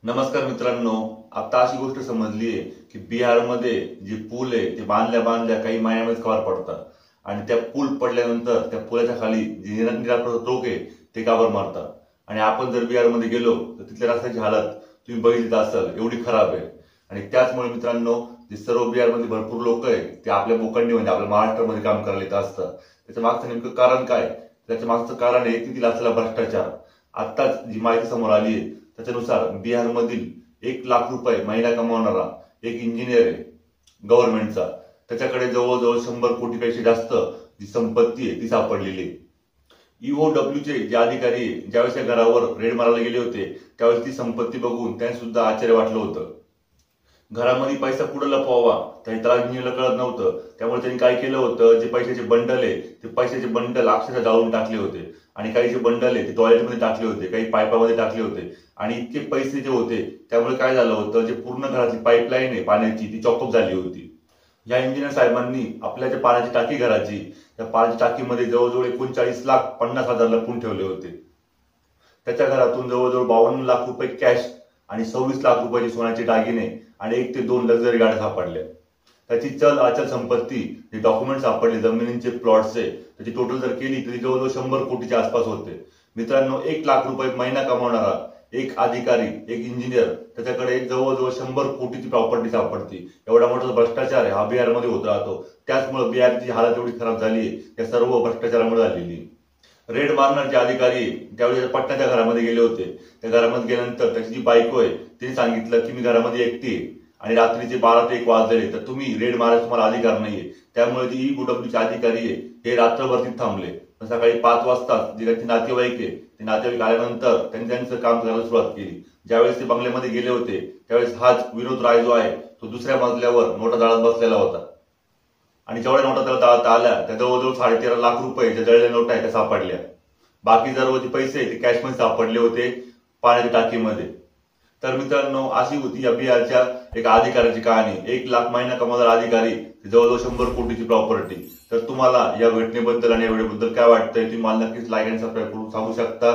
नमस्कार मित्रांनो, आता अशी गोष्ट समजली आहे की बिहारमध्ये जे पूल आहे ते बांधल्या बांधल्या काही महिन्यामध्ये कव्हर पडतात आणि त्या पूल पडल्यानंतर त्या पुलाच्या खाली जे निरापराध लोक आहे ते काबर मारतात। आणि आपण जर बिहारमध्ये गेलो तर तिथल्या रस्त्याची हालत तुम्ही बघितली असाल, एवढी खराब आहे। आणि त्याचमुळे मित्रांनो, जे सर्व बिहारमध्ये भरपूर लोक आहे ते आपल्या मोकंडी म्हणजे आपल्या महाराष्ट्रामध्ये काम करायला येत असतात। त्याच्या मागचं नेमकं कारण काय? त्याच्या मागचं कारण आहे तिथील असलेला भ्रष्टाचार। आताच जी माहिती समोर आली आहे त्याच्यानुसार बिहारमधील 1 लाख रुपये महिना कमावणारा एक इंजिनियर आहे गव्हर्नमेंटचा, त्याच्याकडे जवळजवळ 100 कोटीपेक्षा जास्त जी संपत्ती आहे ती सापडलेली आहे। ईओडब्ल्यूचे जे अधिकारी आहे ज्यावेळेस या घरावर रेड मारायला गेले होते त्यावेळेस ती संपत्ती बघून त्यांना सुद्धा आश्चर्य वाटलं होतं। घरामध्ये पैसा कुठं लपवावा त्याला इंजिनियरला कळत नव्हतं, त्यामुळे त्यांनी काय केलं होतं, जे पैशाचे बंडल आहे ते पैशाचे बंडल अक्षरशः जाळून टाकले होते आणि काही जे बंडल आहे ते टॉयलेटमध्ये टाकले होते, काही पाईपामध्ये टाकले होते। आणि इतके पैसे जे होते त्यामुळे काय झालं होतं, जे पूर्ण घराची पाईपलाईन आहे पाण्याची ती चॉकअप झाली होती। या इंजिनियर साहेबांनी आपल्या जे पाण्याची टाकी घराची त्या पाण्याची टाकीमध्ये जवळजवळ 39,50,000 लपवून ठेवले होते। त्याच्या घरातून जवळजवळ 52 लाख रुपये कॅश आणि 26 लाख रुपयाचे सोन्याचे दागिने आणि 1 ते 2 लक्झरी गाड्या सापडल्या। त्याची चल अचल संपत्ती जे डॉक्युमेंट सापडले जमिनींचे प्लॉट्सचे त्याची टोटल जर केली तरी जवळजवळ 100 कोटीच्या आसपास होते। मित्रांनो, 1 लाख रुपये महिना कमावणारा एक अधिकारी, एक इंजिनियर, त्याच्याकडे जवळजवळ 100 कोटीची प्रॉपर्टी सापडते। एवढा मोठा भ्रष्टाचार आहे हा बिहारमध्ये होत राहतो। त्याचमुळे बिहारची हालत एवढी खराब झाली आहे या सर्व भ्रष्टाचारामुळे झालेली। रेड मारणार जे अधिकारी त्यावेळी पटनाच्या घरामध्ये गेले होते, त्या घरामध्ये गेल्यानंतर त्याची जी बायको आहे तिने सांगितलं की मी घरामध्ये एकटी आहे आणि रात्रीचे 12 ते 1 वाजले तर तुम्ही रेड मारायचा तुम्हाला अधिकार नाहीये। त्यामुळे जे ईओडब्ल्यूचे अधिकारी आहे हे रात्रभर तिथे थांबले। सकाळी 5 वाजता जे काही नातेवाईक आहे ते नातेवाईक आल्यानंतर त्यांनी त्यांचं काम करायला सुरुवात केली। ज्यावेळेस ते बंगल्यामध्ये गेले होते त्यावेळेस हाच विनोद राय जो आहे तो दुसऱ्या मजल्यावर नोटा जाळत बसलेला होता आणि जेवढ्या नोटा त्याला जाळता आल्या त्या जवळजवळ 13.5 लाख रुपये ज्या जळलेल्या नोटा आहेत त्या सापडल्या। बाकी सर्व जे पैसे ते कॅशमध्ये सापडले होते पाण्याच्या टाकीमध्ये। तर मित्रांनो, अशी होती या बिहारच्या एका अधिकाऱ्याची कहाणी। 1 लाख महिना कमावणारा अधिकारी, जवळजवळ 100 कोटीची प्रॉपर्टी। तर तुम्हाला या घटनेबद्दल आणि या व्हिडिओबद्दल काय वाटतंय तुम्ही मला नक्कीच लाईक आणि सबस्क्राईब करून सांगू शकता।